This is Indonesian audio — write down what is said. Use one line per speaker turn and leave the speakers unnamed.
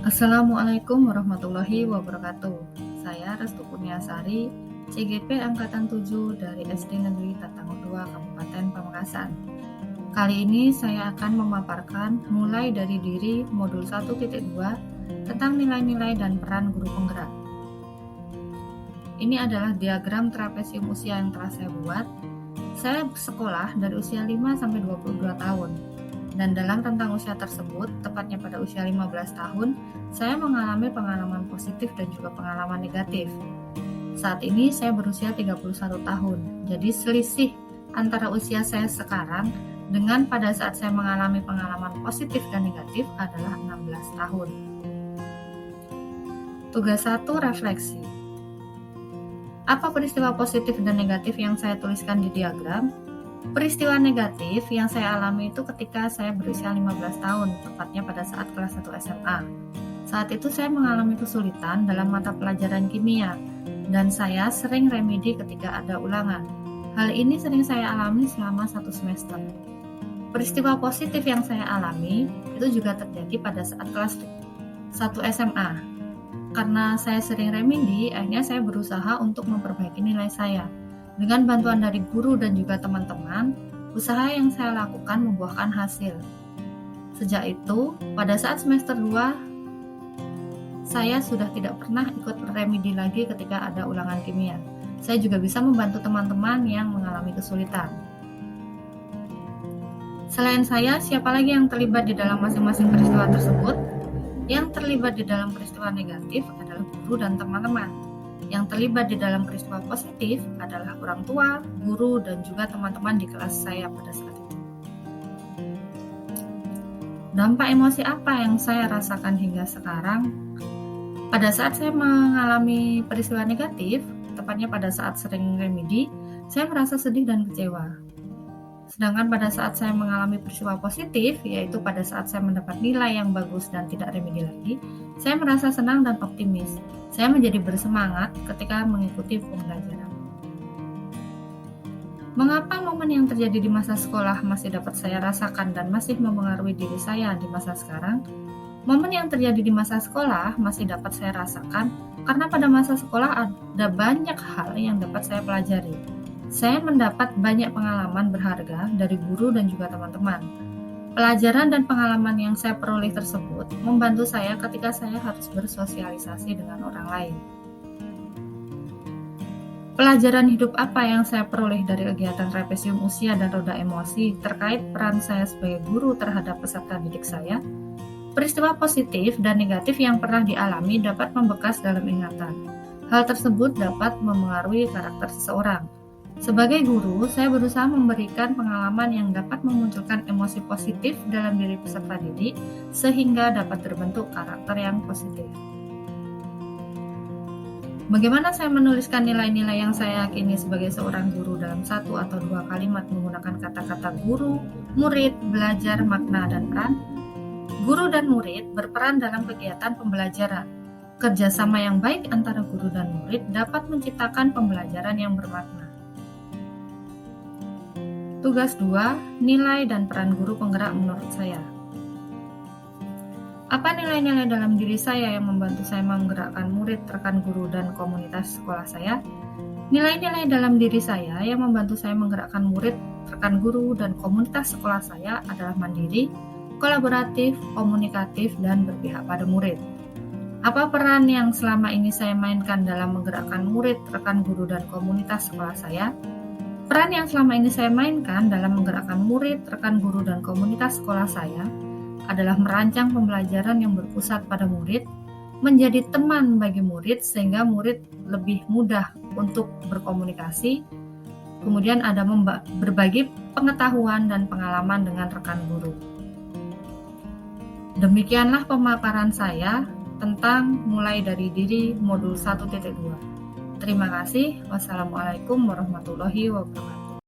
Assalamualaikum warahmatullahi wabarakatuh. Saya Restu Kurniasari, CGP Angkatan 7 dari SD Negeri Tatangut 2 Kabupaten Pamekasan. Kali ini saya akan memaparkan mulai dari diri modul 1.2 tentang nilai-nilai dan peran guru penggerak. Ini adalah diagram trapesium usia yang telah saya buat. Saya sekolah dari usia 5 sampai 22 tahun. Dan dalam rentang usia tersebut, tepatnya pada usia 15 tahun, saya mengalami pengalaman positif dan juga pengalaman negatif. Saat ini saya berusia 31 tahun, jadi selisih antara usia saya sekarang dengan pada saat saya mengalami pengalaman positif dan negatif adalah 16 tahun. Tugas 1, refleksi. Apa peristiwa positif dan negatif yang saya tuliskan di diagram? Peristiwa negatif yang saya alami itu ketika saya berusia 15 tahun, tepatnya pada saat kelas 1 SMA. Saat itu saya mengalami kesulitan dalam mata pelajaran kimia, dan saya sering remedi ketika ada ulangan. Hal ini sering saya alami selama 1 semester. Peristiwa positif yang saya alami itu juga terjadi pada saat kelas 1 SMA. Karena saya sering remedi, akhirnya saya berusaha untuk memperbaiki nilai saya. Dengan bantuan dari guru dan juga teman-teman, usaha yang saya lakukan membuahkan hasil. Sejak itu, pada saat semester 2, saya sudah tidak pernah ikut remedi lagi ketika ada ulangan kimia. Saya juga bisa membantu teman-teman yang mengalami kesulitan. Selain saya, siapa lagi yang terlibat di dalam masing-masing peristiwa tersebut? Yang terlibat di dalam peristiwa negatif adalah guru dan teman-teman. Yang terlibat di dalam peristiwa positif adalah orang tua, guru, dan juga teman-teman di kelas saya pada saat itu. Dampak emosi apa yang saya rasakan hingga sekarang? Pada saat saya mengalami peristiwa negatif, tepatnya pada saat sering remedi, saya merasa sedih dan kecewa. Sedangkan pada saat saya mengalami peristiwa positif, yaitu pada saat saya mendapat nilai yang bagus dan tidak remedi lagi, saya merasa senang dan optimis. Saya menjadi bersemangat ketika mengikuti pembelajaran. Mengapa momen yang terjadi di masa sekolah masih dapat saya rasakan dan masih mempengaruhi diri saya di masa sekarang? Momen yang terjadi di masa sekolah masih dapat saya rasakan karena pada masa sekolah ada banyak hal yang dapat saya pelajari. Saya mendapat banyak pengalaman berharga dari guru dan juga teman-teman. Pelajaran dan pengalaman yang saya peroleh tersebut membantu saya ketika saya harus bersosialisasi dengan orang lain. Pelajaran hidup apa yang saya peroleh dari kegiatan trapesium usia dan roda emosi terkait peran saya sebagai guru terhadap peserta didik saya? Peristiwa positif dan negatif yang pernah dialami dapat membekas dalam ingatan. Hal tersebut dapat memengaruhi karakter seseorang. Sebagai guru, saya berusaha memberikan pengalaman yang dapat memunculkan emosi positif dalam diri peserta didik sehingga dapat terbentuk karakter yang positif. Bagaimana saya menuliskan nilai-nilai yang saya yakini sebagai seorang guru dalam 1 atau 2 kalimat menggunakan kata-kata guru, murid, belajar, makna, dan peran? Guru dan murid berperan dalam kegiatan pembelajaran. Kerjasama yang baik antara guru dan murid dapat menciptakan pembelajaran yang bermakna. Tugas 2, nilai dan peran guru penggerak menurut saya. Apa nilai-nilai dalam diri saya yang membantu saya menggerakkan murid, rekan guru, dan komunitas sekolah saya? Nilai-nilai dalam diri saya yang membantu saya menggerakkan murid, rekan guru, dan komunitas sekolah saya adalah mandiri, kolaboratif, komunikatif, dan berpihak pada murid. Apa peran yang selama ini saya mainkan dalam menggerakkan murid, rekan guru, dan komunitas sekolah saya? Peran yang selama ini saya mainkan dalam menggerakkan murid, rekan guru, dan komunitas sekolah saya adalah merancang pembelajaran yang berpusat pada murid, menjadi teman bagi murid sehingga murid lebih mudah untuk berkomunikasi, kemudian ada berbagi pengetahuan dan pengalaman dengan rekan guru. Demikianlah pemaparan saya tentang mulai dari diri modul 1.2. Terima kasih. Wassalamualaikum warahmatullahi wabarakatuh.